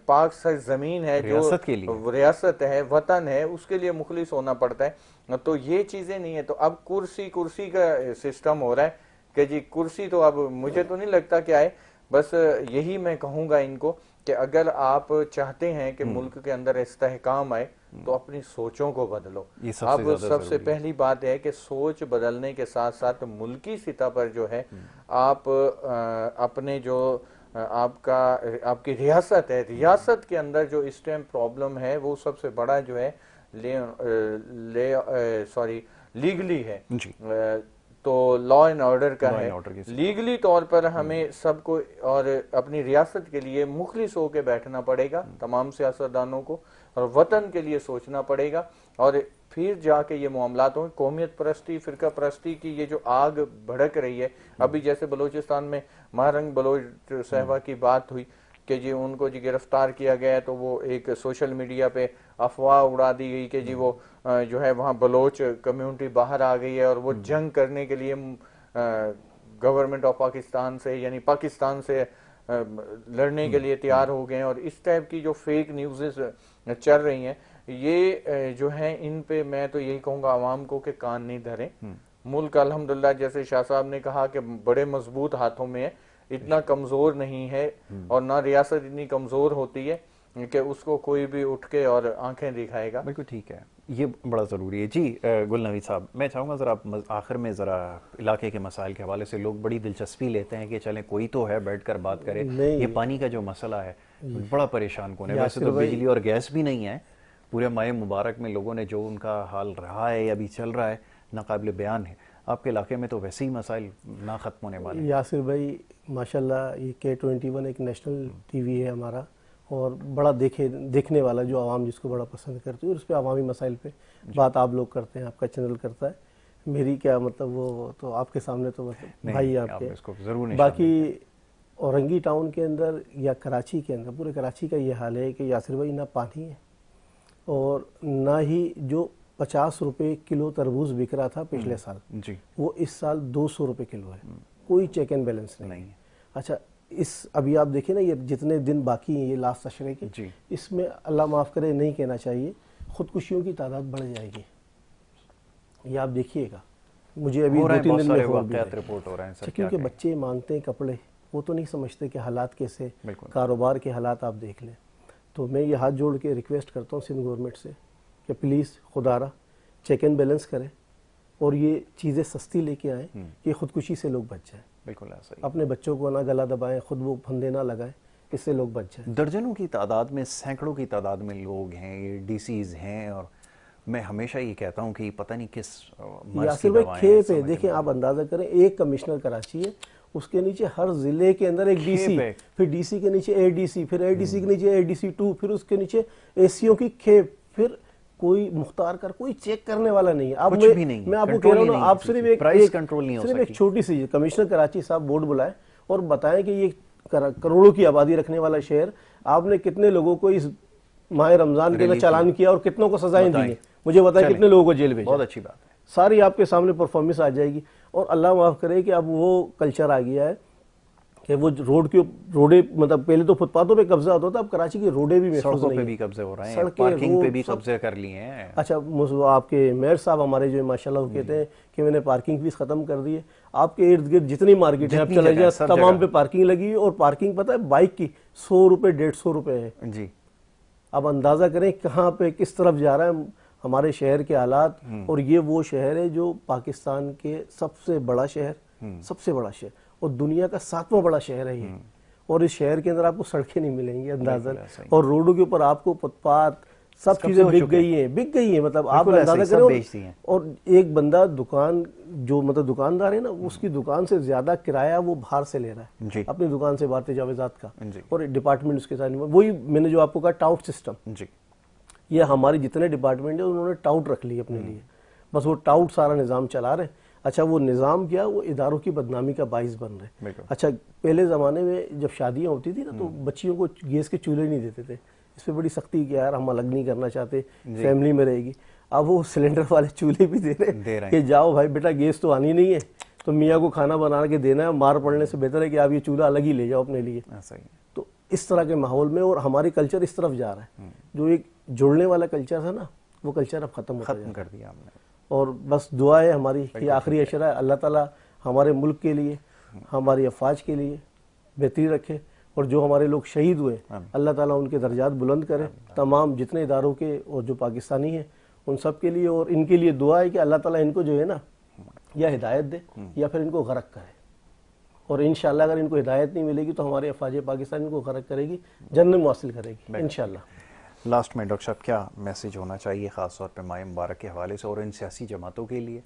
پاک زمین ہے جو ریاست ہے، وطن ہے، اس کے لیے مخلص ہونا پڑتا ہے. تو یہ چیزیں نہیں ہے. تو اب کرسی کا سسٹم ہو رہا ہے کہ جی کرسی تو اب مجھے تو نہیں لگتا کہ آئے. بس یہی میں کہوں گا ان کو کہ اگر آپ چاہتے ہیں کہ ملک کے اندر استحکام آئے تو اپنی سوچوں کو بدلو. اب سب سے پہلی بات ہے کہ سوچ بدلنے کے ساتھ ساتھ ملکی سطح پر جو ہے آپ اپنے جو آپ کی ریاست ہے، ریاست کے اندر جو اس ٹائم پرابلم ہے وہ سب سے بڑا جو ہے لیگلی ہے، تو لا اینڈ آرڈر کا ہے. لیگلی طور پر ہمیں سب کو اور اپنی ریاست کے لیے مخلص ہو کے بیٹھنا پڑے گا، تمام سیاستدانوں کو، اور وطن کے لیے سوچنا پڑے گا، اور پھر جا کے یہ معاملات ہوں. قومیت پرستی، فرقہ پرستی کی یہ جو آگ بھڑک رہی ہے، ابھی جیسے بلوچستان میں مہرنگ بلوچ صحبہ کی بات ہوئی کہ جی ان کو جی گرفتار کیا گیا ہے، تو وہ ایک سوشل میڈیا پہ افواہ اڑا دی گئی کہ جی وہ جو ہے وہاں بلوچ کمیونٹی باہر آ گئی ہے اور وہ جنگ کرنے کے لیے گورنمنٹ آف پاکستان سے یعنی پاکستان سے لڑنے کے لیے تیار ہو گئے ہیں. اور اس ٹائپ کی جو فیک نیوزز چل رہی ہیں، یہ جو ہیں ان پہ میں تو یہی کہوں گا عوام کو کہ کان نہیں دھریں. ملک الحمدللہ جیسے شاہ صاحب نے کہا کہ بڑے مضبوط ہاتھوں میں ہے، اتنا کمزور نہیں ہے، اور نہ ریاست اتنی کمزور ہوتی ہے کہ اس کو کوئی بھی اٹھ کے اور آنکھیں دکھائے گا. بالکل ٹھیک ہے، یہ بڑا ضروری ہے. جی گل نوید صاحب، میں چاہوں گا ذرا آخر میں ذرا علاقے کے مسائل کے حوالے سے لوگ بڑی دلچسپی لیتے ہیں کہ چلیں کوئی تو ہے بیٹھ کر بات کرے. یہ پانی کا جو مسئلہ ہے بڑا پریشان کن ہے. ویسے تو بجلی اور گیس بھی نہیں ہے، پورے ماہ مبارک میں لوگوں نے جو ان کا حال رہا ہے یا ابھی چل رہا ہے ناقابل بیان ہے. آپ کے علاقے میں تو ویسے ہی مسائل نہ ختم ہونے والے ہیں. یاسر بھائی ماشاءاللہ یہ K21 ایک نیشنل ٹی وی ہے ہمارا، اور بڑا دیکھنے والا جو عوام جس کو بڑا پسند کرتی ہے، اور اس پہ عوامی مسائل پہ بات آپ لوگ کرتے ہیں، آپ کا چینل کرتا ہے. میری کیا مطلب وہ تو آپ کے سامنے تو مطلب بھائی آپ کے. باقی اورنگی ٹاؤن کے اندر یا کراچی کے اندر، پورے کراچی کا یہ حال ہے کہ یاسر بھائی نہ پانی ہے اور نہ ہی جو 50 روپے کلو تربوز بک رہا تھا پچھلے سال، وہ اس سال 200 روپے کلو ہے. کوئی چیک اینڈ بیلنس نہیں ہے. اچھا ابھی آپ دیکھیں نا، یہ جتنے دن باقی ہیں یہ لاسٹ تشریح کے، اس میں اللہ معاف کرے نہیں کہنا چاہیے، خودکشیوں کی تعداد بڑھ جائے گی. یہ آپ دیکھیے گا، مجھے ابھی 2-3 دن میں رپورٹ ہو رہا ہے، کیونکہ بچے مانگتے ہیں کپڑے، وہ تو نہیں سمجھتے کہ حالات کیسے، کاروبار کے حالات آپ دیکھ لیں. تو میں یہ ہاتھ جوڑ کے ریکویسٹ کرتا ہوں سندھ گورنمنٹ سے کہ پلیز خدا را چیک اینڈ بیلنس کریں اور یہ چیزیں سستی لے کے آئیں کہ خودکشی سے لوگ بچ جائیں. بالکل صحیح. اپنے بچوں کو نہ گلا دبائیں، خود وہ پھندے نہ لگائیں، اس سے لوگ بچ جائیں. درجنوں کی تعداد میں، سینکڑوں کی تعداد میں لوگ ہیں، یہ ڈی سیز ہیں، اور میں ہمیشہ یہ کہتا ہوں کہ پتہ نہیں کس مرض کی دوائیں ہیں. کھیپ ہے، دیکھیں آپ اندازہ کریں، ایک کمشنر کراچی ہے، اس کے نیچے ہر ضلع کے اندر ایک ڈی سی، پھر ڈی سی کے نیچے اے ڈی سی، پھر اے ڈی سی کے نیچے اے ڈی سی 2، پھر اس کے نیچے اے سیوں کی کھیپ، پھر کوئی مختار کر کوئی چیک کرنے والا نہیں ہے. میں آپ کو کہہ رہا ہوں آپ صرف ایک چھوٹی سی کمشنر کراچی صاحب بورڈ بلائیں اور بتائیں کہ یہ کروڑوں کی آبادی رکھنے والا شہر، آپ نے کتنے لوگوں کو اس ماہ رمضان کے اندر چالان کیا اور کتنوں کو سزائیں دی ہیں، مجھے بتائیں کتنے لوگوں کو جیل بھیجا. بہت اچھی بات ہے. ساری آپ کے سامنے پرفارمنس آ جائے گی. اور اللہ معاف کرے کہ اب وہ کلچر آ گیا ہے کہ وہ روڈیں مطلب پہلے تو فٹ پاتھوں پہ قبضہ ہوتا تھا، اب کراچی کی روڈیں بھی محفوظ نہیں ہیں، سڑکوں پہ بھی قبضے ہو رہے ہیں، پارکنگ پہ بھی قبضے کر لیے ہیں. اچھا آپ کے میئر صاحب ہمارے جو ماشاءاللہ وہ کہتے ہیں کہ میں نے پارکنگ فیس ختم کر دی ہے. آپ کے ارد گرد جتنی مارکیٹ ہے اب چلے جائے تمام پہ پارکنگ لگی، اور پارکنگ پتہ ہے بائک کی 100 روپے 150 روپے ہے. جی اب اندازہ کریں کہاں پہ کس طرف جا رہا ہے ہمارے شہر کے حالات. اور یہ وہ شہر ہے جو پاکستان کے سب سے بڑا شہر اور دنیا کا 7واں بڑا شہر ہے یہ. اور اس شہر کے اندر آپ کو سڑکیں نہیں ملیں گی اندازہ، اور روڈوں کے اوپر آپ کو فٹ پاتھ سب چیزیں بک گئی ہیں مطلب آپ اندازہ کریں. اور ایک بندہ جو مطلب دکاندار ہے نا، اس کی دکان سے زیادہ کرایہ وہ باہر سے لے رہا ہے اپنی دکان سے باہر تجاوزات کا، اور ڈپارٹمنٹ اس کے ساتھ وہی میں نے جو آپ کو کہا ٹاؤٹ سسٹم. یہ ہمارے جتنے ڈپارٹمنٹ ہیں انہوں نے ٹاؤٹ رکھ لی اپنے لیے. بس وہ ٹاؤٹ سارا نظام چلا رہے ہیں. اچھا وہ نظام کیا, وہ اداروں کی بدنامی کا باعث بن رہے. اچھا پہلے زمانے میں جب شادیاں ہوتی تھی نا تو بچیوں کو گیس کے چولہے نہیں دیتے تھے, اس پہ بڑی سختی کہ یار ہم الگ نہیں کرنا چاہتے, فیملی میں رہے گی. اب وہ سلنڈر والے چولہے بھی دے رہے ہیں کہ جاؤ بھائی بیٹا گیس تو آنی نہیں ہے, تو میاں کو کھانا بنا کے دینا ہے, مار پڑنے سے بہتر ہے کہ آپ یہ چولہا الگ ہی لے جاؤ اپنے لیے. تو اس طرح کے ماحول میں, اور ہماری کلچر اس طرف جا رہا ہے, جو ایک جڑنے والا کلچر تھا نا وہ کلچر اب ختم کر دیا ہم نے. اور بس دعا ہے ہماری, یہ آخری اشرہ ہے, اللہ تعالیٰ ہمارے ملک کے لیے, ہماری افواج کے لیے بہتری رکھے, اور جو ہمارے لوگ شہید ہوئے اللہ تعالیٰ ان کے درجات بلند کرے, تمام جتنے اداروں کے اور جو پاکستانی ہیں ان سب کے لیے. اور ان کے لیے دعا ہے کہ اللہ تعالیٰ ان کو جو ہے نا یا ہدایت دے یا پھر ان کو غرق کرے, اور انشاءاللہ اگر ان کو ہدایت نہیں ملے گی تو ہمارے افواج پاکستان ان کو غرق کرے گی, جنت حاصل کرے گی انشاءاللہ. لاسٹ میں ڈاکٹر صاحب کیا میسیج ہونا چاہیے خاص طور پہ ماہ مبارک کے حوالے سے اور ان سیاسی جماعتوں کے لیے؟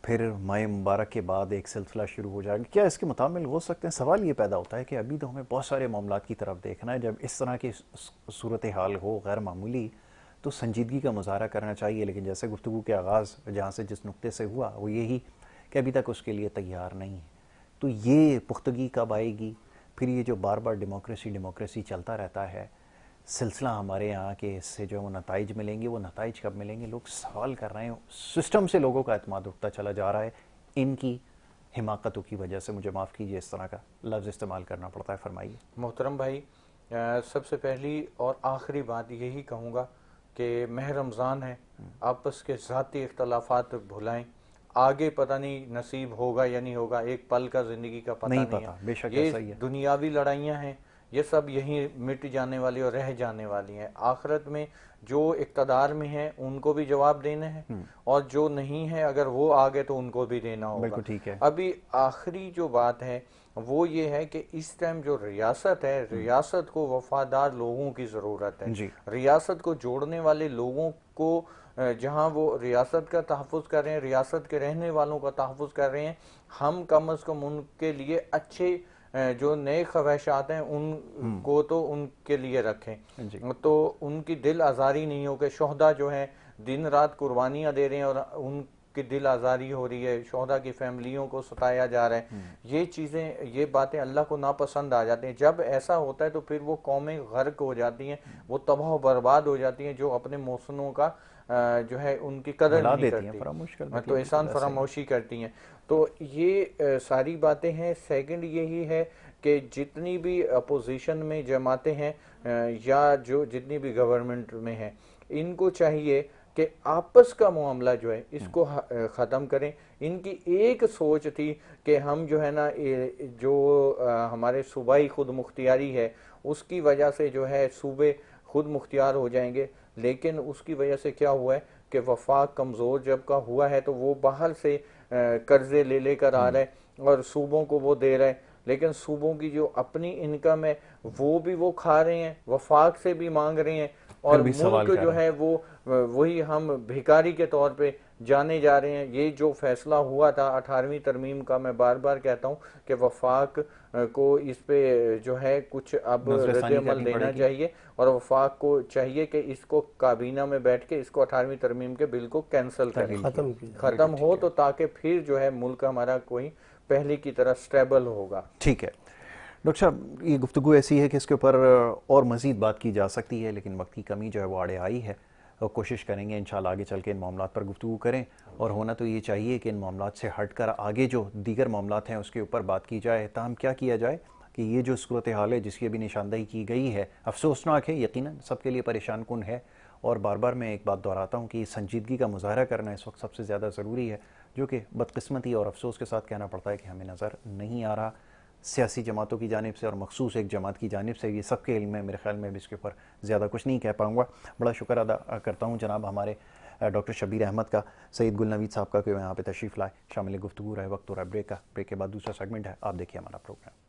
پھر ماہ مبارک کے بعد ایک سلسلہ شروع ہو جائے گا, کیا اس کے متعامل ہو سکتے ہیں؟ سوال یہ پیدا ہوتا ہے کہ ابھی تو ہمیں بہت سارے معاملات کی طرف دیکھنا ہے, جب اس طرح کی صورتحال ہو غیر معمولی تو سنجیدگی کا مظاہرہ کرنا چاہیے, لیکن جیسے گفتگو کے آغاز جہاں سے جس نقطے سے ہوا وہ یہی کہ ابھی تک اس کے لیے تیار نہیں ہے. تو یہ پختگی کب آئے گی؟ پھر یہ جو بار بار ڈیموکریسی چلتا رہتا ہے سلسلہ ہمارے یہاں کے, اس سے جو وہ نتائج ملیں گے, وہ نتائج کب ملیں گے؟ لوگ سوال کر رہے ہیں, سسٹم سے لوگوں کا اعتماد اٹھتا چلا جا رہا ہے, ان کی حماقتوں کی وجہ سے. مجھے معاف کیجیے اس طرح کا لفظ استعمال کرنا پڑتا ہے, فرمائیے. محترم بھائی, سب سے پہلی اور آخری بات یہی کہوں گا کہ ماہ رمضان ہے, آپس کے ذاتی اختلافات بھلائیں, آگے پتہ نہیں نصیب ہوگا یا نہیں ہوگا, ایک پل کا زندگی کا پتہ نہیں ہے. بے شک یہ دنیاوی لڑائیاں ہیں, یہ سب یہیں مٹ جانے والی اور رہ جانے والی ہیں. آخرت میں جو اقتدار میں ہیں ان کو بھی جواب دینے ہیں, اور جو نہیں ہے اگر وہ آگے تو ان کو بھی دینا ہوگا. ابھی آخری جو بات ہے وہ یہ ہے کہ اس ٹائم جو ریاست ہے, ریاست کو وفادار لوگوں کی ضرورت ہے. ریاست کو جوڑنے والے لوگوں کو, جہاں وہ ریاست کا تحفظ کر رہے ہیں, ریاست کے رہنے والوں کا تحفظ کر رہے ہیں, ہم کم از کم ان کے لیے اچھے جو نئے خواہشات ہیں ان کو تو ان کے لیے رکھیں. تو ان کی دل آزاری نہیں ہو کہ شہداء جو ہیں دن رات قربانیاں دے رہے ہیں اور ان کی دل آزاری ہو رہی ہے, شہداء کی فیملیوں کو ستایا جا رہا ہے. یہ چیزیں, یہ باتیں اللہ کو ناپسند آ جاتی ہیں. جب ایسا ہوتا ہے تو پھر وہ قومیں غرق ہو جاتی ہیں, وہ تباہ و برباد ہو جاتی ہیں, جو اپنے محسنوں کا جو ہے ان کی قدر نہیں کرتی, تو احسان فراموشی کرتی ہیں. تو یہ ساری باتیں ہیں. سیکنڈ یہی ہے کہ جتنی بھی اپوزیشن میں جماعتیں ہیں یا جو جتنی بھی گورنمنٹ میں ہیں, ان کو چاہیے کہ آپس کا معاملہ جو ہے اس کو ختم کریں. ان کی ایک سوچ تھی کہ ہم جو ہے نا جو ہمارے صوبائی خود مختاری ہے اس کی وجہ سے جو ہے صوبے خود مختار ہو جائیں گے, لیکن اس کی وجہ سے کیا ہوا ہے کہ وفاق کمزور جب کا ہوا ہے تو وہ باہر سے قرضے لے کر آ رہا ہے اور صوبوں کو وہ دے رہا ہے, لیکن صوبوں کی جو اپنی انکم ہے وہ بھی وہ کھا رہے ہیں, وفاق سے بھی مانگ رہے ہیں, اور ملک جو ہے وہ وہی ہم بھیکاری کے طور پہ جانے جا رہے ہیں. یہ جو فیصلہ ہوا تھا 18ویں ترمیم کا, میں بار بار کہتا ہوں کہ وفاق کو اس پہ جو ہے کچھ اب رد عمل دینا چاہیے, اور وفاق کو چاہیے کہ اس کو کابینہ میں بیٹھ کے اس کو 18ویں ترمیم کے بل کو کینسل کریں, ختم ہو, تو تاکہ پھر جو ہے ملک ہمارا کوئی پہلے کی طرح سٹیبل ہوگا. ٹھیک ہے ڈاکٹر صاحب, یہ گفتگو ایسی ہے کہ اس کے اوپر اور مزید بات کی جا سکتی ہے, لیکن وقت کی کمی جو ہے وہ آڑے آئی ہے, اور کوشش کریں گے انشاءاللہ آگے چل کے ان معاملات پر گفتگو کریں. اور ہونا تو یہ چاہیے کہ ان معاملات سے ہٹ کر آگے جو دیگر معاملات ہیں اس کے اوپر بات کی جائے. تاہم کیا کیا جائے کہ یہ جو صورتحال ہے جس کی ابھی نشاندہی کی گئی ہے افسوسناک ہے, یقیناً سب کے لیے پریشان کن ہے, اور بار بار میں ایک بات دہراتا ہوں کہ سنجیدگی کا مظاہرہ کرنا اس وقت سب سے زیادہ ضروری ہے, جو کہ بدقسمتی اور افسوس کے ساتھ کہنا پڑتا ہے کہ ہمیں نظر نہیں آ رہا سیاسی جماعتوں کی جانب سے اور مخصوص ایک جماعت کی جانب سے. یہ سب کے علم ہے, میرے خیال میں بھی اس کے اوپر زیادہ کچھ نہیں کہہ پاؤں گا. بڑا شکر ادا کرتا ہوں جناب ہمارے ڈاکٹر شبیر احمد کا, سید گل نوید صاحب کا کہ وہ یہاں پہ تشریف لائے. شامل گفتگو رہے وقت ہو رہا ہے بریک کا, بریک کے بعد دوسرا سیگمنٹ ہے, آپ دیکھیے ہمارا پروگرام.